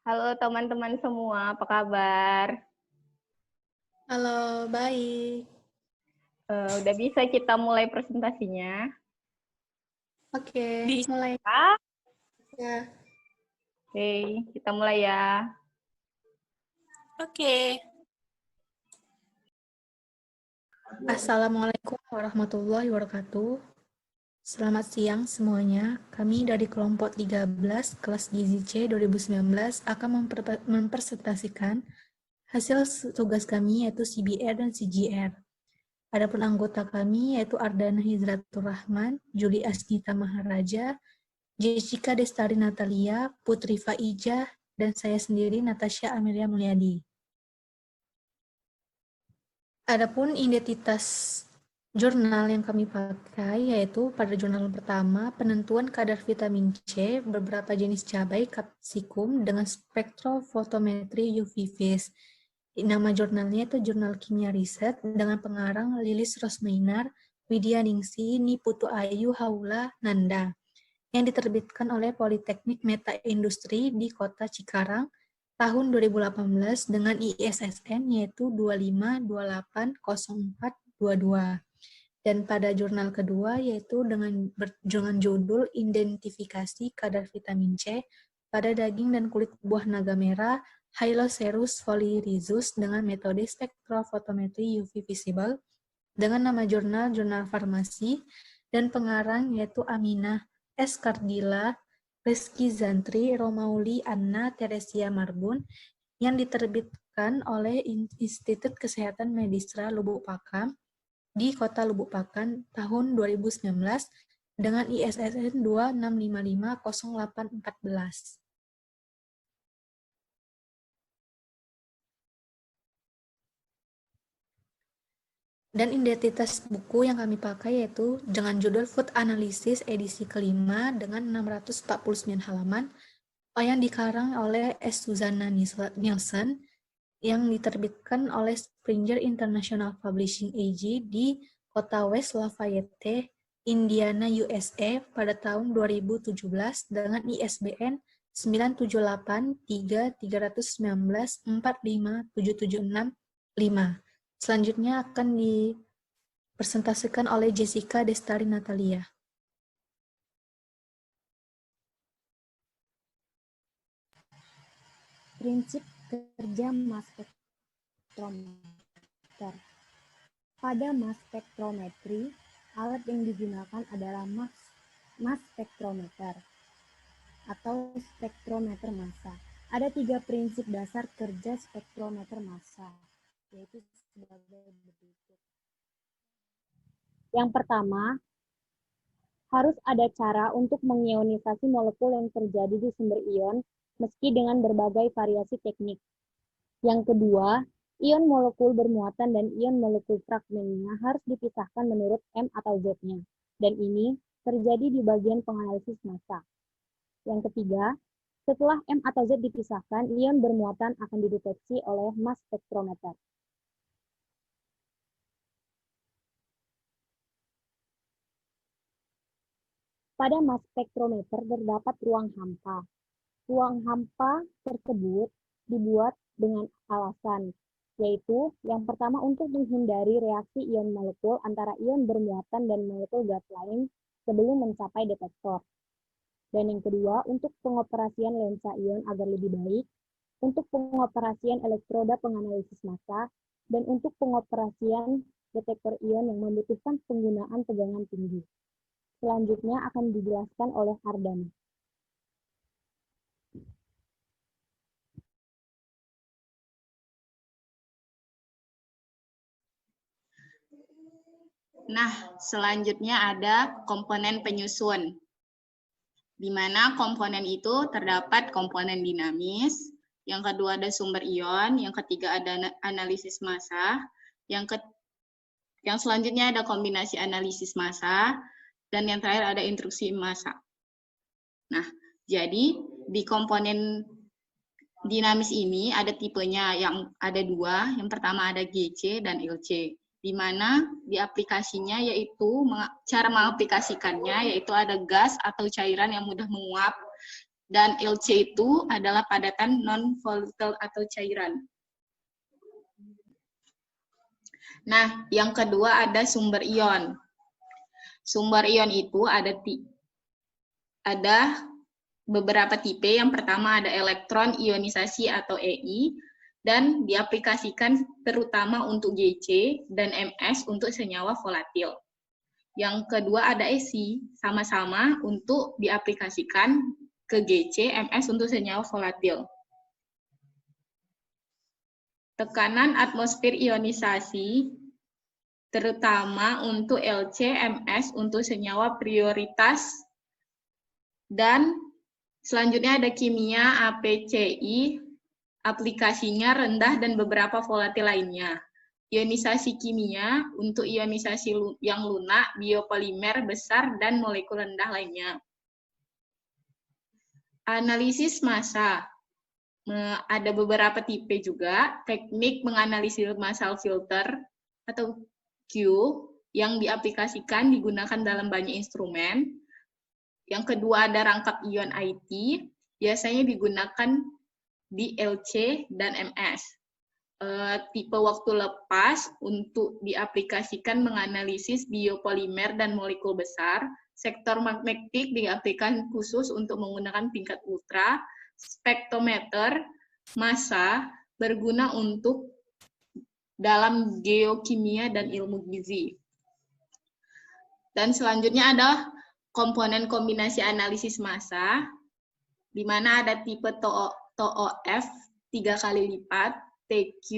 Halo teman-teman semua, apa kabar? Halo, baik. Udah bisa kita mulai presentasinya? Oke, mulai Ah, ya. Oke, kita mulai ya. Oke. Assalamualaikum warahmatullahi wabarakatuh. Selamat siang semuanya. Kami dari kelompok 13 kelas Gizi C 2019 akan mempresentasikan hasil tugas kami yaitu CBR dan CGR. Adapun anggota kami yaitu Ardana Hizratur Rahman, Juli Asnita Maharaja, Jessica Destari Natalia, Putri Faijah, dan saya sendiri Natasha Amelia Mulyadi. Adapun identitas jurnal yang kami pakai yaitu pada jurnal pertama penentuan kadar vitamin C beberapa jenis cabai kapsikum dengan spektrofotometri UV vis. Nama jurnalnya itu Jurnal Kimia Riset dengan pengarang Lilis Rosmainar, Widya Ningsi, Niputu Ayu Haula Nanda yang diterbitkan oleh Politeknik Meta Industri di Kota Cikarang tahun 2018 dengan ISSN yaitu 25280422. Dan pada jurnal kedua yaitu dengan judul Identifikasi Kadar Vitamin C pada daging dan kulit buah naga merah Hylocerus foliarizus dengan metode spektrofotometri UV visible dengan nama Jurnal Farmasi dan pengarang yaitu Aminah S. Kardila, Rizky Zantri, Romauli Anna Teresia Marbun yang diterbitkan oleh Institut Kesehatan Medistra Lubuk Pakam di Kota Lubuk Pakam tahun 2019 dengan ISSN 26550814. Dan identitas buku yang kami pakai yaitu dengan judul Food Analysis edisi kelima dengan 649 halaman yang dikarang oleh S. Susanna Nielsen yang diterbitkan oleh Springer International Publishing AG di kota West Lafayette, Indiana, USA pada tahun 2017 dengan ISBN 978-319-45776-5. Selanjutnya akan dipresentasikan oleh Jessica Destari Natalia. Prinsip kerja mass spektrometer. Pada mass spektrometri, alat yang digunakan adalah mass spektrometer atau spektrometer massa. Ada 3 prinsip dasar kerja spektrometer massa, yaitu sebagai berikut. Yang pertama, harus ada cara untuk mengionisasi molekul yang terjadi di sumber ion meski dengan berbagai variasi teknik. Yang kedua, ion molekul bermuatan dan ion molekul fragmennya harus dipisahkan menurut M atau Z-nya, dan ini terjadi di bagian penganalisis massa. Yang ketiga, setelah M atau Z dipisahkan, ion bermuatan akan dideteksi oleh mass spektrometer. Pada mass spektrometer terdapat ruang hampa. Ruang hampa tersebut dibuat dengan alasan, yaitu yang pertama untuk menghindari reaksi ion molekul antara ion bermuatan dan molekul gas lain sebelum mencapai detektor. Dan yang kedua, untuk pengoperasian lensa ion agar lebih baik, untuk pengoperasian elektroda penganalisis massa, dan untuk pengoperasian detektor ion yang membutuhkan penggunaan tegangan tinggi. Selanjutnya akan dijelaskan oleh Ardana. Nah, selanjutnya ada komponen penyusun, di mana komponen itu terdapat komponen dinamis, yang kedua ada sumber ion, yang ketiga ada analisis massa, yang selanjutnya ada kombinasi analisis massa, dan yang terakhir ada instruksi massa. Nah, jadi di komponen dinamis ini ada tipenya yang ada 2, yang pertama ada GC dan LC, di mana di aplikasinya yaitu cara mengaplikasikannya yaitu ada gas atau cairan yang mudah menguap Dan LC itu adalah padatan non-volatile atau cairan. Nah, yang kedua ada sumber ion. Sumber ion itu ada beberapa tipe. Yang pertama ada elektron ionisasi atau EI, dan diaplikasikan terutama untuk GC dan MS untuk senyawa volatil. Yang kedua ada ESI, sama-sama untuk diaplikasikan ke GC, MS untuk senyawa volatil. Tekanan atmosfer ionisasi, terutama untuk LC, MS untuk senyawa prioritas, dan selanjutnya ada kimia APCI, aplikasinya rendah dan beberapa volatil lainnya. Ionisasi kimia untuk ionisasi yang lunak, biopolimer besar, dan molekul rendah lainnya. Analisis massa. Ada beberapa tipe juga. Teknik menganalisis massal filter atau Q yang diaplikasikan digunakan dalam banyak instrumen. Yang kedua ada rangkap ion IT, biasanya digunakan di LC dan MS. Tipe waktu lepas untuk diaplikasikan menganalisis biopolimer dan molekul besar. Sektor magnetik diaplikasikan khusus untuk menggunakan tingkat ultra. Spektrometer massa berguna untuk dalam geokimia dan ilmu gizi. Dan selanjutnya ada komponen kombinasi analisis massa, di mana ada tipe TOF 3 kali lipat, TQ,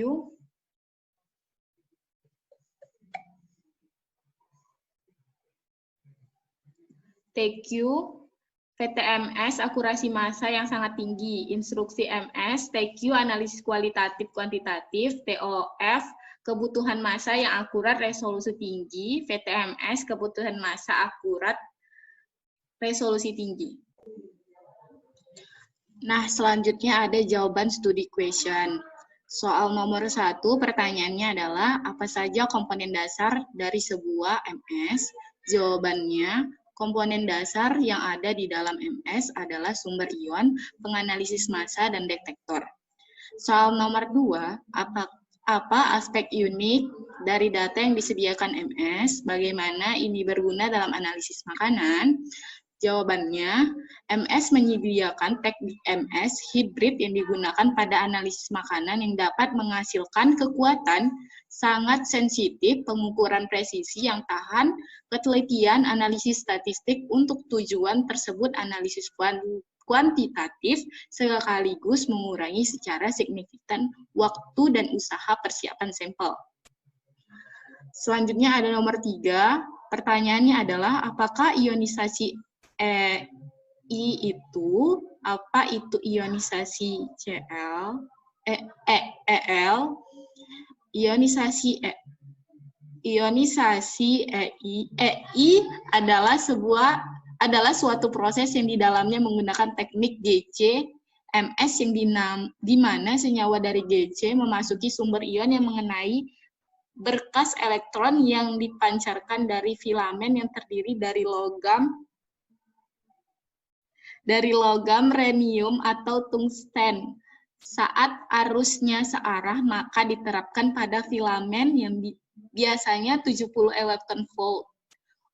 VTMS, akurasi massa yang sangat tinggi, instruksi MS, TQ, analisis kualitatif kuantitatif, TOF, kebutuhan massa yang akurat, resolusi tinggi, VTMS, kebutuhan massa akurat, resolusi tinggi. Nah, selanjutnya ada jawaban studi question. Soal nomor 1, pertanyaannya adalah, apa saja komponen dasar dari sebuah MS? Jawabannya, komponen dasar yang ada di dalam MS adalah sumber ion, penganalisis massa, dan detektor. Soal nomor 2, apa aspek unik dari data yang disediakan MS? Bagaimana ini berguna dalam analisis makanan? Jawabannya, MS menyediakan teknik MS hibrid yang digunakan pada analisis makanan yang dapat menghasilkan kekuatan sangat sensitif, pengukuran presisi yang tahan, ketelitian analisis statistik untuk tujuan tersebut analisis kuantitatif, sekaligus mengurangi secara signifikan waktu dan usaha persiapan sampel. Selanjutnya ada nomor 3, pertanyaannya adalah apakah ionisasi itu, apa itu ionisasi Cl, EL, ionisasi EI adalah suatu proses yang di dalamnya menggunakan teknik GC, MS yang di mana senyawa dari GC memasuki sumber ion yang mengenai berkas elektron yang dipancarkan dari filamen yang terdiri dari logam rhenium atau tungsten. Saat arusnya searah, maka diterapkan pada filamen yang biasanya 70 electron volt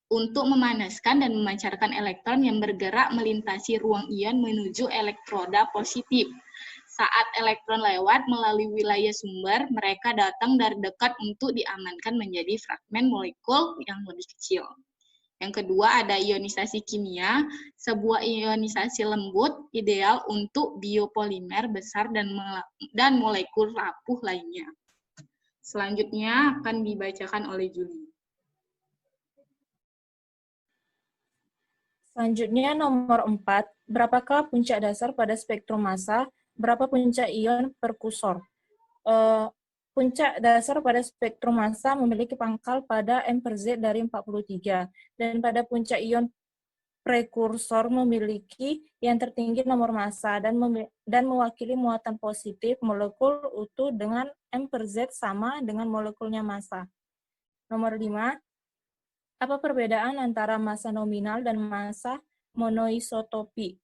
untuk memanaskan dan memancarkan elektron yang bergerak melintasi ruang ion menuju elektroda positif. Saat elektron lewat melalui wilayah sumber, mereka datang dari dekat untuk diamankan menjadi fragmen molekul yang lebih kecil. Yang kedua ada ionisasi kimia, sebuah ionisasi lembut ideal untuk biopolimer besar dan molekul rapuh lainnya. Selanjutnya akan dibacakan oleh Julie. Selanjutnya nomor 4, berapakah puncak dasar pada spektrum massa, berapa puncak ion perkusor? Puncak dasar pada spektrum massa memiliki pangkal pada M/Z dari 43, dan pada puncak ion prekursor memiliki yang tertinggi nomor massa dan mewakili muatan positif molekul utuh dengan M/Z sama dengan molekulnya massa. Nomor 5, apa perbedaan antara massa nominal dan massa monoisotopi?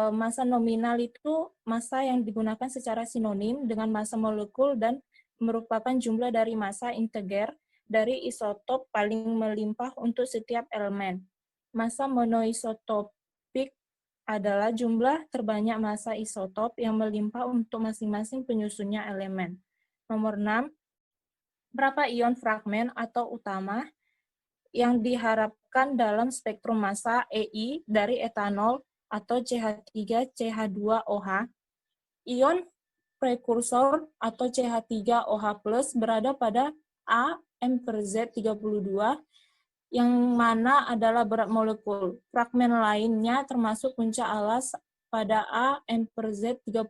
Massa nominal itu massa yang digunakan secara sinonim dengan massa molekul dan merupakan jumlah dari massa integer dari isotop paling melimpah untuk setiap elemen. Massa monoisotopik adalah jumlah terbanyak massa isotop yang melimpah untuk masing-masing penyusunnya elemen. Nomor 6, berapa ion fragmen atau utama yang diharapkan dalam spektrum massa EI dari etanol atau CH3CH2OH. Ion prekursor atau CH3OH+ berada pada A M/Z32 yang mana adalah berat molekul. Fragmen lainnya termasuk puncak alas pada A M/Z31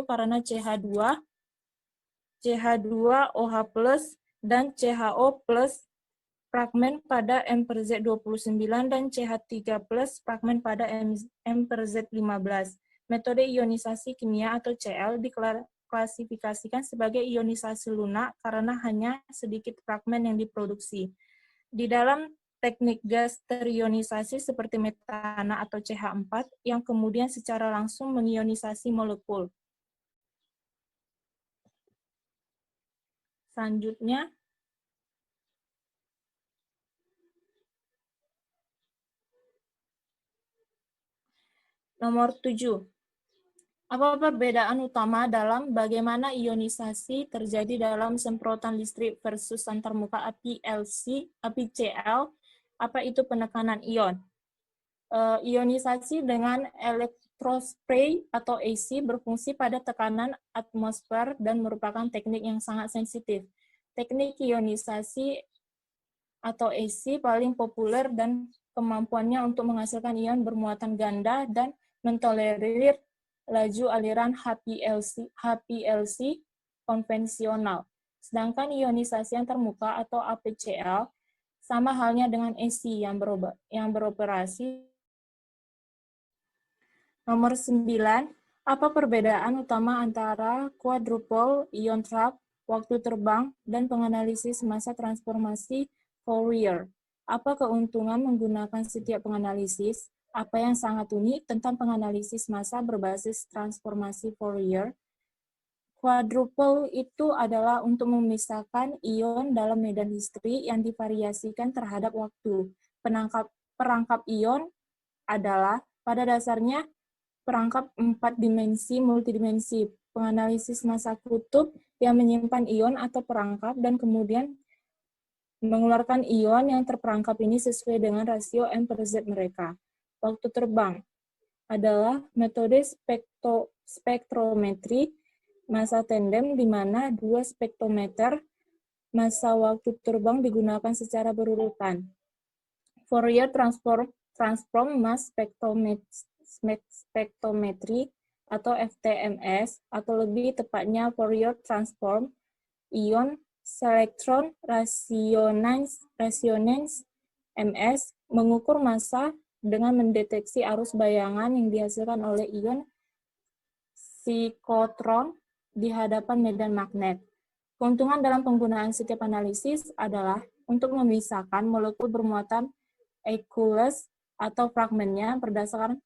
karena CH2OH+ dan CHO+, fragmen pada M/Z29 dan CH3+, fragmen pada M/Z15. Metode ionisasi kimia atau CL diklasifikasikan sebagai ionisasi lunak karena hanya sedikit fragmen yang diproduksi. Di dalam teknik gas terionisasi seperti metana atau CH4 yang kemudian secara langsung mengionisasi molekul. Selanjutnya, nomor 7. Apa perbedaan utama dalam bagaimana ionisasi terjadi dalam semprotan listrik versus antarmuka api CL? Apa itu penekanan ion? Ionisasi dengan elektrospray atau AC berfungsi pada tekanan atmosfer dan merupakan teknik yang sangat sensitif. Teknik ionisasi atau AC paling populer dan kemampuannya untuk menghasilkan ion bermuatan ganda dan mentolerir laju aliran HPLC konvensional. Sedangkan ionisasi antarmuka atau APCL sama halnya dengan AC yang beroperasi. Nomor 9, apa perbedaan utama antara quadruple ion trap, waktu terbang, dan penganalisis massa transformasi Fourier? Apa keuntungan menggunakan setiap penganalisis? Apa yang sangat unik tentang penganalisis massa berbasis transformasi Fourier? Quadruple itu adalah untuk memisahkan ion dalam medan listrik yang divariasikan terhadap waktu. Perangkap ion adalah pada dasarnya perangkap 4 dimensi multidimensi, penganalisis massa kutub yang menyimpan ion atau perangkap dan kemudian mengeluarkan ion yang terperangkap ini sesuai dengan rasio M/Z mereka. Waktu terbang adalah metode spektrometri massa tandem di mana 2 spektrometer massa waktu terbang digunakan secara berurutan. Fourier transform mass spektrometri atau FTMS, atau lebih tepatnya Fourier transform ion selectron resonance MS mengukur massa dengan mendeteksi arus bayangan yang dihasilkan oleh ion siklotron di hadapan medan magnet. Keuntungan dalam penggunaan setiap analisis adalah untuk memisahkan molekul bermuatan aqueous atau fragmennya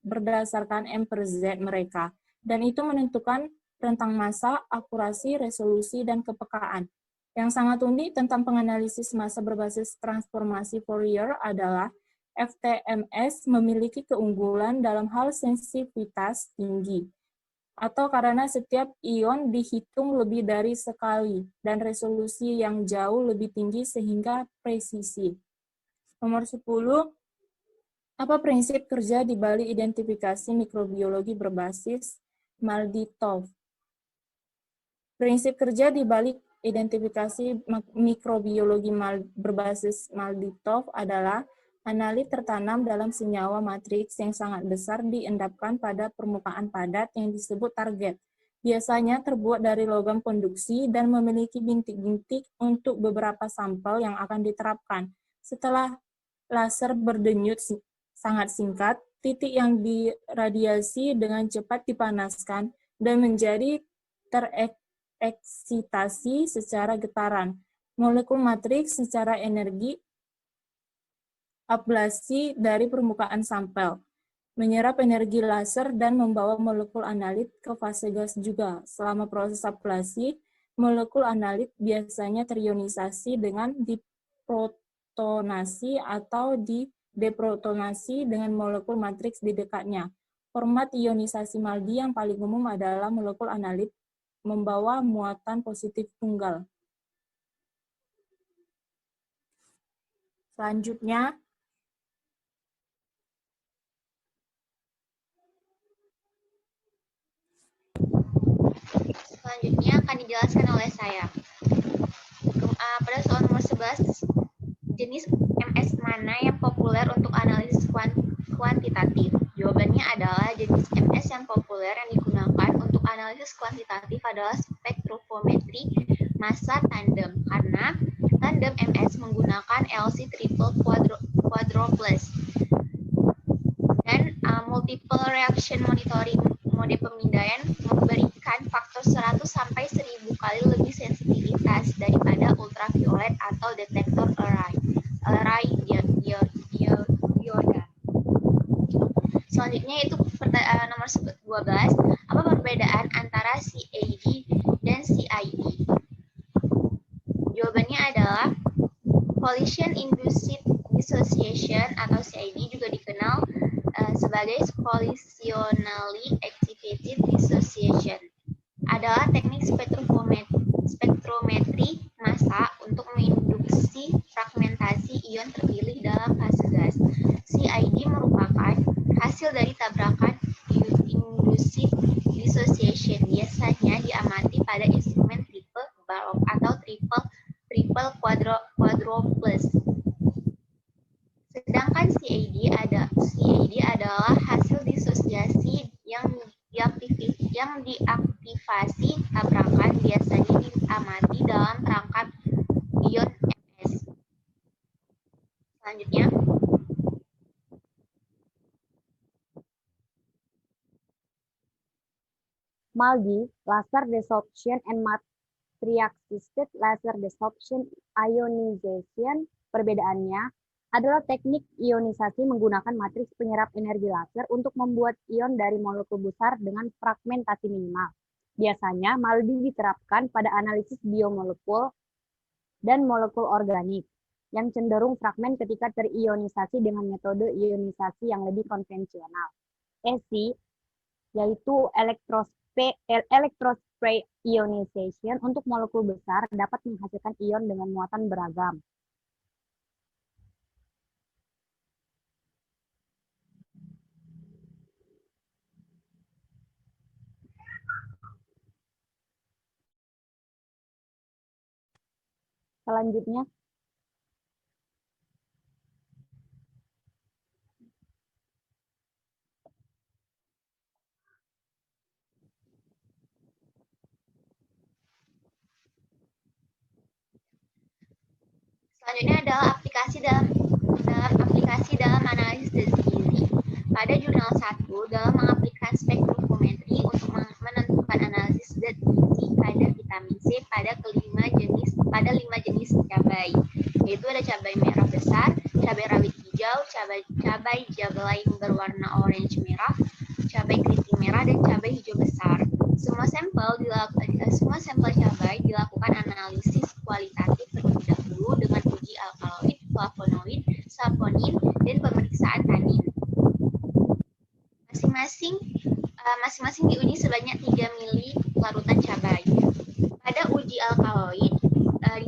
berdasarkan M/Z mereka, dan itu menentukan rentang massa, akurasi, resolusi, dan kepekaan. Yang sangat unik tentang penganalisis massa berbasis transformasi Fourier adalah FTMS memiliki keunggulan dalam hal sensitivitas tinggi, atau karena setiap ion dihitung lebih dari sekali, dan resolusi yang jauh lebih tinggi sehingga presisi. Nomor 10, apa prinsip kerja di balik identifikasi mikrobiologi berbasis Malditov? Prinsip kerja di balik identifikasi mikrobiologi berbasis Malditov adalah analit tertanam dalam senyawa matriks yang sangat besar diendapkan pada permukaan padat yang disebut target. Biasanya terbuat dari logam konduksi dan memiliki bintik-bintik untuk beberapa sampel yang akan diterapkan. Setelah laser berdenyut sangat singkat, titik yang diradiasi dengan cepat dipanaskan dan menjadi tereksitasi secara getaran. Molekul matriks secara energi ablasi dari permukaan sampel. menyerap energi laser dan membawa molekul analit ke fase gas juga. Selama proses ablasi, molekul analit biasanya terionisasi dengan diprotonasi atau deprotonasi dengan molekul matriks di dekatnya. Format ionisasi MALDI yang paling umum adalah molekul analit membawa muatan positif tunggal. Selanjutnya, akan dijelaskan oleh saya. Pada soal nomor 11, jenis MS mana yang populer untuk analisis kuantitatif? Jawabannya adalah jenis MS yang populer yang digunakan untuk analisis kuantitatif adalah spektrofometri massa tandem, karena tandem MS menggunakan LC triple quadruples dan multiple reaction monitoring. Mode pemindaian memberikan faktor 100 sampai 1000 kali lebih sensitivitas daripada ultraviolet atau detektor array dioda. Selanjutnya itu nomor 12. Apa perbedaan antara CAD dan CID? Jawabannya adalah collision induced dissociation atau CID juga dikenal sebagai collisionally activated dissociation adalah teknik spektrometri massa untuk menginduksi fragmentasi ion terpilih dalam fase gas. CID merupakan hasil dari tabrakan induced dissociation, biasanya diamati pada instrumen triple Barlow atau triple quadruples. Sedangkan CAD adalah hasil disosiasi yang diaktifasi tabrakan, biasanya diamati dalam perangkap ion MS. Selanjutnya, MALDI, laser desorption and matrix-assisted laser desorption ionization, perbedaannya adalah teknik ionisasi menggunakan matriks penyerap energi laser untuk membuat ion dari molekul besar dengan fragmentasi minimal. Biasanya, MALDI diterapkan pada analisis biomolekul dan molekul organik yang cenderung fragmen ketika terionisasi dengan metode ionisasi yang lebih konvensional. ESI, yaitu electrospray ionization untuk molekul besar dapat menghasilkan ion dengan muatan beragam. Selanjutnya, adalah aplikasi dalam analisis gizi. Pada jurnal 1, dalam mengaplikasikan spektrofometri untuk menentukan analisis zat gizi kadar vitamin C pada 5 jenis cabai, yaitu ada cabai merah besar, cabai rawit hijau, cabai javelai berwarna orange merah, cabai keriting merah, dan cabai hijau besar. Semua sampel cabai dilakukan analisis kualitatif terlebih dahulu dengan uji alkaloid, flavonoid, saponin, dan pemeriksaan tanin. Masing-masing diuji sebanyak 3 mili larutan cabai. Pada uji alkaloid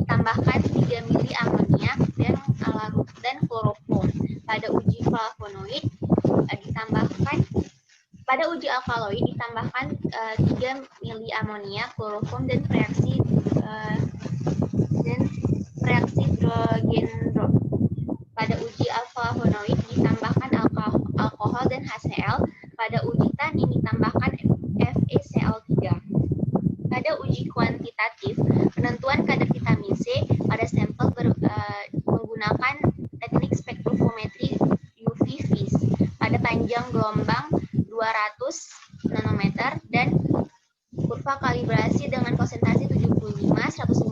ditambahkan 3 mili amoniak dan kloroform. Pada uji flavonoid pada uji alkaloid ditambahkan 3 mili amoniak, kloroform, dan reaksi hidrogen. Pada uji flavonoid ditambahkan alkohol dan HCl. Pada uji tanin ditambahkan FeCl3. Pada uji kuantitatif, penentuan kadar vitamin C pada sampel menggunakan teknik spektrofometri UV-Vis pada panjang gelombang 200 nanometer dan kurva kalibrasi dengan konsentrasi 75, 150,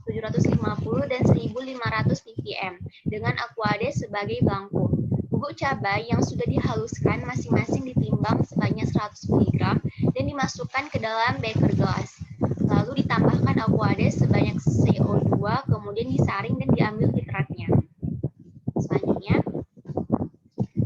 750, dan 1500 ppm dengan aquade sebagai belangko. bubuk cabai yang sudah dihaluskan masing-masing ditimbang sebanyak 100 mg dan dimasukkan ke dalam beker gelas. Lalu ditambahkan aquades sebanyak CO2, kemudian disaring dan diambil filtratnya. Selanjutnya,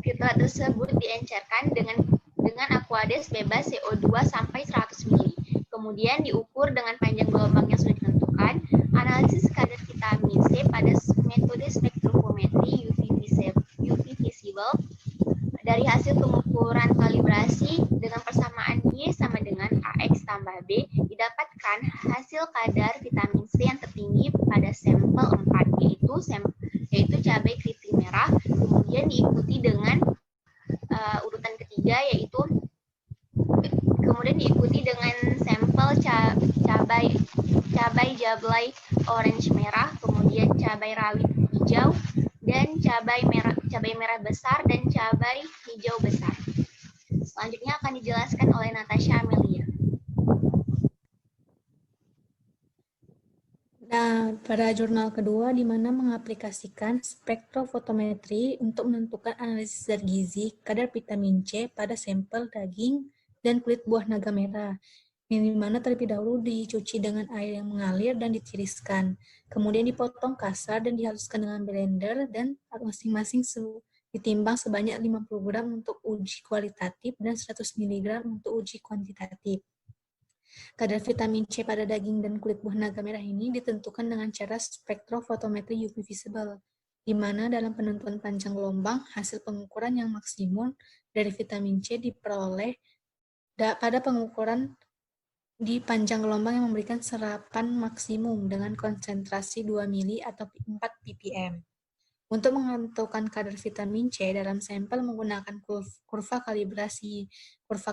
filtrat tersebut diencerkan dengan aquades bebas CO2 sampai 100 ml. Kemudian diukur dengan panjang gelombang yang sudah ditentukan. Analisis kadar vitamin C pada metode spektrometri UV visible dari hasil pengukuran kalibrasi dengan persamaan Y sama dengan AX tambah B didapatkan hasil kadar vitamin C yang tertinggi pada sampel 4 yaitu cabai keriting merah, kemudian diikuti dengan urutan ketiga yaitu sampel cabai jablay orange merah, kemudian cabai rawit hijau dan cabai merah besar dan cabai hijau besar. Selanjutnya akan dijelaskan oleh Natasha Amelia. Nah, pada jurnal kedua di mana mengaplikasikan spektrofotometri untuk menentukan analisis zat gizi kadar vitamin C pada sampel daging dan kulit buah naga merah, yang dimana terlebih dahulu dicuci dengan air yang mengalir dan ditiriskan, kemudian dipotong kasar dan dihaluskan dengan blender dan masing-masing ditimbang sebanyak 50 gram untuk uji kualitatif dan 100 mg untuk uji kuantitatif. Kadar vitamin C pada daging dan kulit buah naga merah ini ditentukan dengan cara spektrofotometri UV visible, di mana dalam penentuan panjang gelombang, hasil pengukuran yang maksimum dari vitamin C diperoleh pada pengukuran di panjang gelombang yang memberikan serapan maksimum dengan konsentrasi 2 mili atau 4 ppm. Untuk menentukan kadar vitamin C dalam sampel menggunakan kurva kalibrasi. Kurva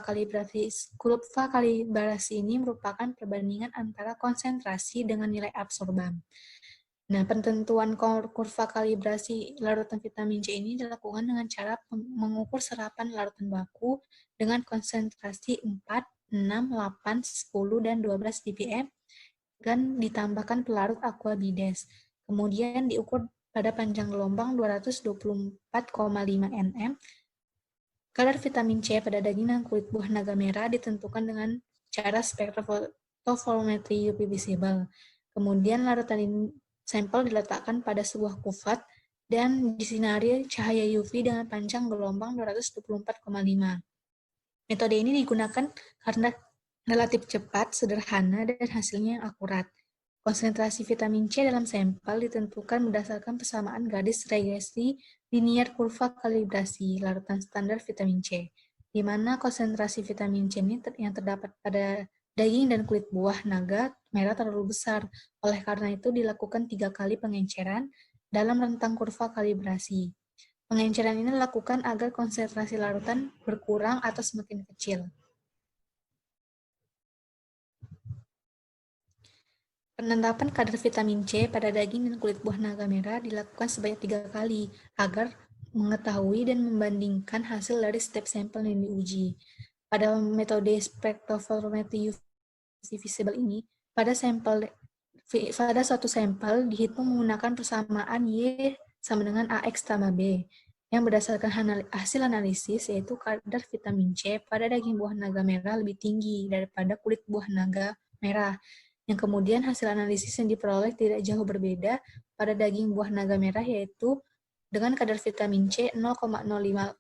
kalibrasi ini merupakan perbandingan antara konsentrasi dengan nilai absorban. Nah, penentuan kurva kalibrasi larutan vitamin C ini dilakukan dengan cara mengukur serapan larutan baku dengan konsentrasi 4, 6, 8, 10, dan 12 ppm dan ditambahkan pelarut aquabides. Kemudian diukur pada panjang gelombang 224,5 nm. Kadar vitamin C pada daging dan kulit buah naga merah ditentukan dengan cara spektrofotometri UV visible. Kemudian larutan sampel diletakkan pada sebuah kuvat dan disinari cahaya UV dengan panjang gelombang 224,5. Metode ini digunakan karena relatif cepat, sederhana, dan hasilnya yang akurat. Konsentrasi vitamin C dalam sampel ditentukan berdasarkan persamaan garis regresi linier kurva kalibrasi larutan standar vitamin C, di mana konsentrasi vitamin C ini yang terdapat pada daging dan kulit buah naga merah terlalu besar. Oleh karena itu dilakukan 3 kali pengenceran dalam rentang kurva kalibrasi. Pengenceran ini dilakukan agar konsentrasi larutan berkurang atau semakin kecil. Penetapan kadar vitamin C pada daging dan kulit buah naga merah dilakukan sebanyak 3 kali agar mengetahui dan membandingkan hasil dari setiap sampel yang diuji. Pada metode spektrofotometri UV visible ini, pada suatu sampel dihitung menggunakan persamaan Y sama dengan AX tambah B, yang berdasarkan hasil analisis yaitu kadar vitamin C pada daging buah naga merah lebih tinggi daripada kulit buah naga merah. Yang kemudian hasil analisis yang diperoleh tidak jauh berbeda pada daging buah naga merah yaitu dengan kadar vitamin C 0,0588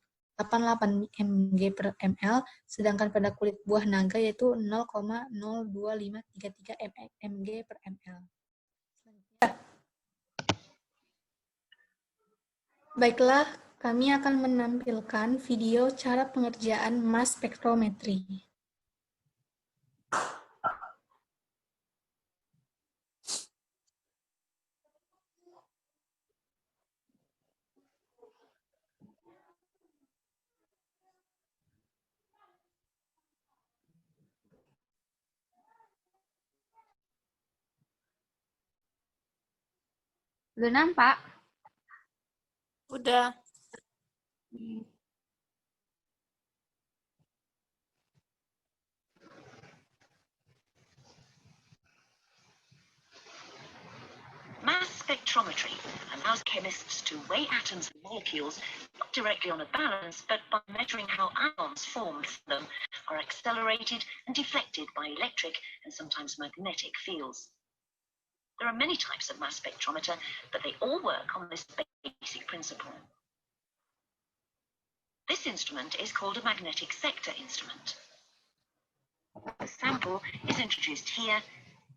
mg per ml, sedangkan pada kulit buah naga yaitu 0,02533 mg per ml. Baiklah, kami akan menampilkan video cara pengerjaan mass spektrometri. Udah nampak? Udah. Mass spectrometry allows chemists to weigh atoms and molecules not directly on a balance, but by measuring how ions formed from them are accelerated and deflected by electric and sometimes magnetic fields. There are many types of mass spectrometer, but they all work on this basic principle. This instrument is called a magnetic sector instrument. The sample is introduced here,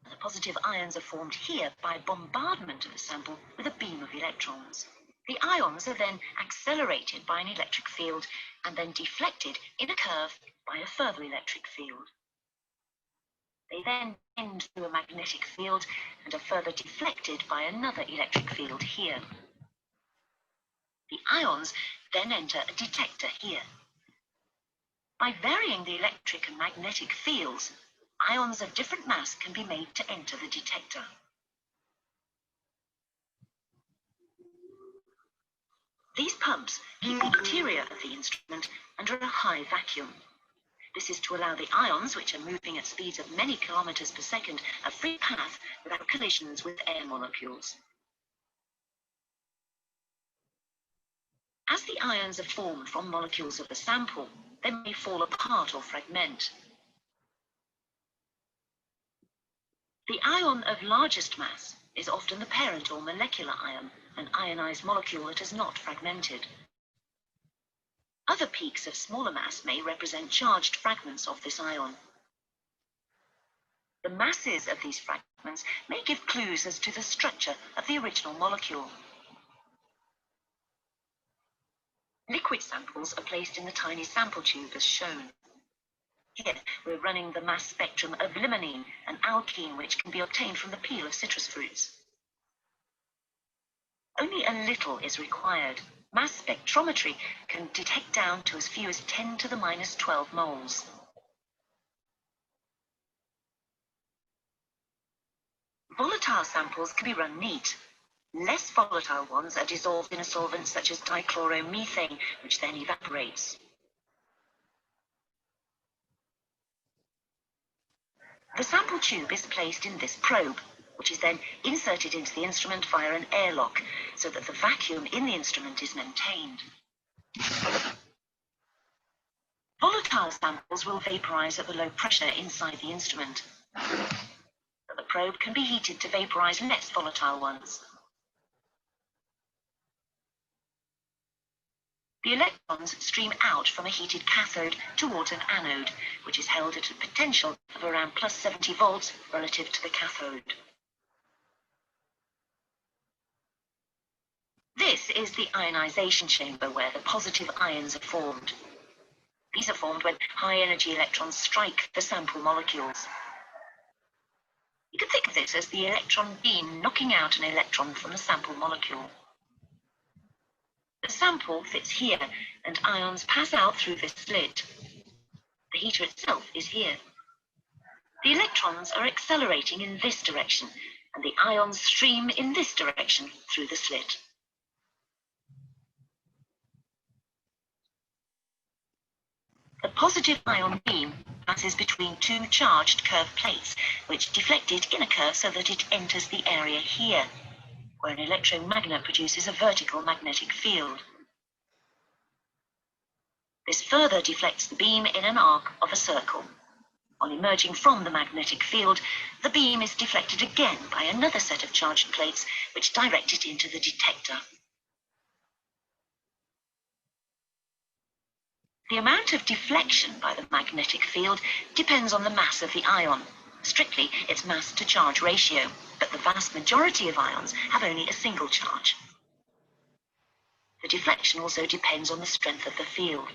and the positive ions are formed here by bombardment of the sample with a beam of electrons. The ions are then accelerated by an electric field and then deflected in a curve by a further electric field. They then bend through a magnetic field and are further deflected by another electric field here. The ions then enter a detector here. By varying the electric and magnetic fields, ions of different mass can be made to enter the detector. These pumps keep the interior of the instrument under a high vacuum. This is to allow the ions, which are moving at speeds of many kilometers per second, a free path without collisions with air molecules. As the ions are formed from molecules of the sample, they may fall apart or fragment. The ion of largest mass is often the parent or molecular ion, an ionized molecule that is not fragmented. Other peaks of smaller mass may represent charged fragments of this ion. The masses of these fragments may give clues as to the structure of the original molecule. Liquid samples are placed in the tiny sample tube as shown. Here, we're running the mass spectrum of limonene, an alkene which can be obtained from the peel of citrus fruits. Only a little is required. Mass spectrometry can detect down to as few as 10 to the minus 12 moles. Volatile samples can be run neat. Less volatile ones are dissolved in a solvent such as dichloromethane, which then evaporates. The sample tube is placed in this probe, which is then inserted into the instrument via an airlock, so that the vacuum in the instrument is maintained. Volatile samples will vaporize at the low pressure inside the instrument, but the probe can be heated to vaporize less volatile ones. The electrons stream out from a heated cathode towards an anode, which is held at a potential of around plus 70 volts relative to the cathode. This is the ionization chamber where the positive ions are formed. These are formed when high-energy electrons strike the sample molecules. You can think of this as the electron beam knocking out an electron from the sample molecule. The sample fits here, and ions pass out through this slit. The heater itself is here. The electrons are accelerating in this direction, and the ions stream in this direction through the slit. The positive ion beam passes between two charged curved plates, which deflect it in a curve so that it enters the area here, where an electromagnet produces a vertical magnetic field. This further deflects the beam in an arc of a circle. On emerging from the magnetic field, the beam is deflected again by another set of charged plates, which direct it into the detector. The amount of deflection by the magnetic field depends on the mass of the ion, strictly its mass to charge ratio, but the vast majority of ions have only a single charge. The deflection also depends on the strength of the field.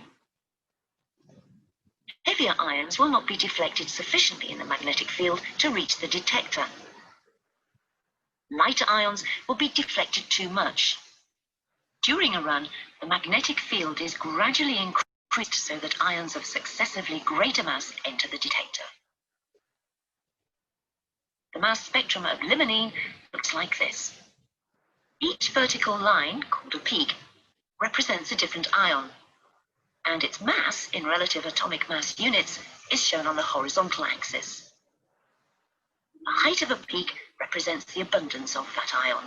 Heavier ions will not be deflected sufficiently in the magnetic field to reach the detector. Lighter ions will be deflected too much. During a run, the magnetic field is gradually increased so that ions of successively greater mass enter the detector. The mass spectrum of limonene looks like this. Each vertical line, called a peak, represents a different ion, and its mass in relative atomic mass units is shown on the horizontal axis. The height of a peak represents the abundance of that ion.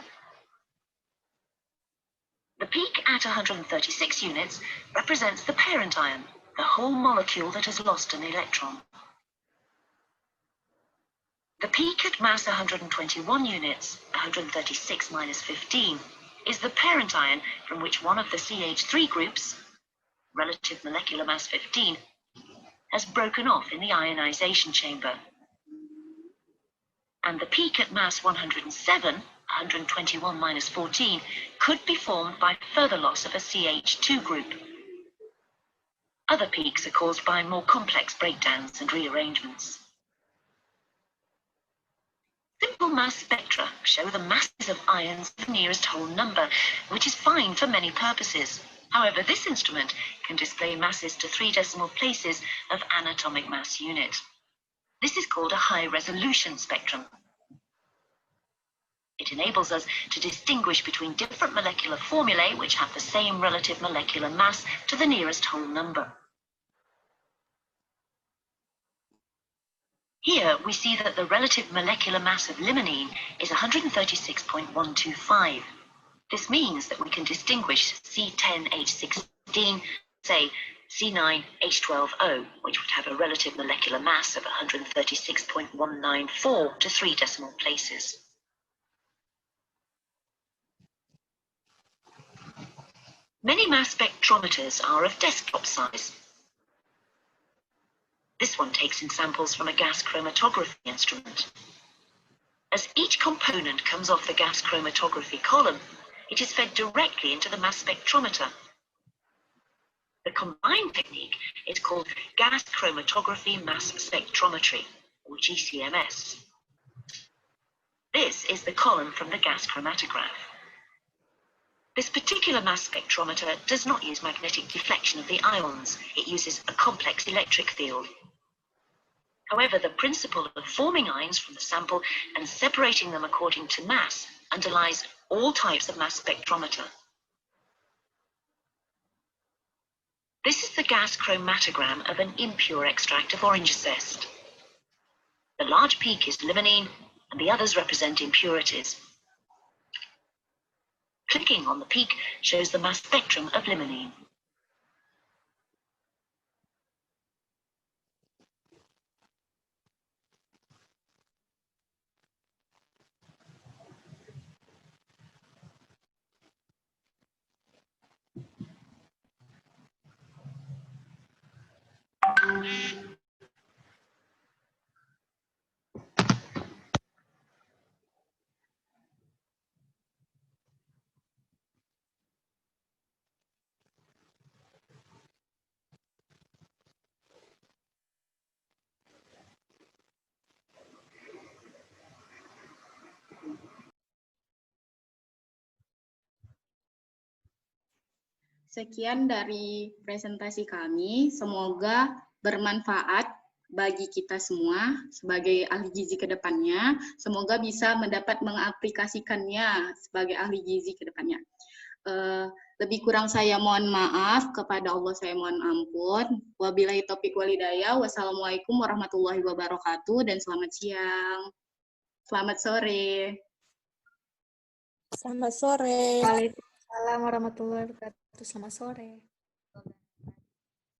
The peak at 136 units represents the parent ion, the whole molecule that has lost an electron. The peak at mass 121 units, 136 minus 15, is the parent ion from which one of the CH3 groups, relative molecular mass 15, has broken off in the ionization chamber. And the peak at mass 107, 121 minus 14, could be formed by further loss of a CH2 group. Other peaks are caused by more complex breakdowns and rearrangements. Simple mass spectra show the masses of ions of the nearest whole number, which is fine for many purposes. However, this instrument can display masses to 3 decimal places of an atomic mass unit. This is called a high-resolution spectrum. It enables us to distinguish between different molecular formulae which have the same relative molecular mass to the nearest whole number. Here we see that the relative molecular mass of limonene is 136.125. This means that we can distinguish C10H16, say C9H12O, which would have a relative molecular mass of 136.194 to 3 decimal places. Many mass spectrometers are of desktop size. This one takes in samples from a gas chromatography instrument. As each component comes off the gas chromatography column, it is fed directly into the mass spectrometer. The combined technique is called gas chromatography mass spectrometry, or GCMS. This is the column from the gas chromatograph. This particular mass spectrometer does not use magnetic deflection of the ions. It uses a complex electric field. However, the principle of forming ions from the sample and separating them according to mass underlies all types of mass spectrometer. This is the gas chromatogram of an impure extract of orange zest. The large peak is limonene, and the others represent impurities. Clicking on the peak shows the mass spectrum of limonene. Sekian dari presentasi kami, semoga bermanfaat bagi kita semua sebagai ahli gizi ke depannya. Semoga bisa mendapat mengaplikasikannya sebagai ahli gizi ke depannya. Lebih kurang saya mohon maaf, kepada Allah saya mohon ampun. Wabillahi taufiq walhidayah. Wassalamualaikum warahmatullahi wabarakatuh dan selamat siang. Selamat sore. Selamat sore. Waalaikumsalam warahmatullahi wabarakatuh. Selamat sore.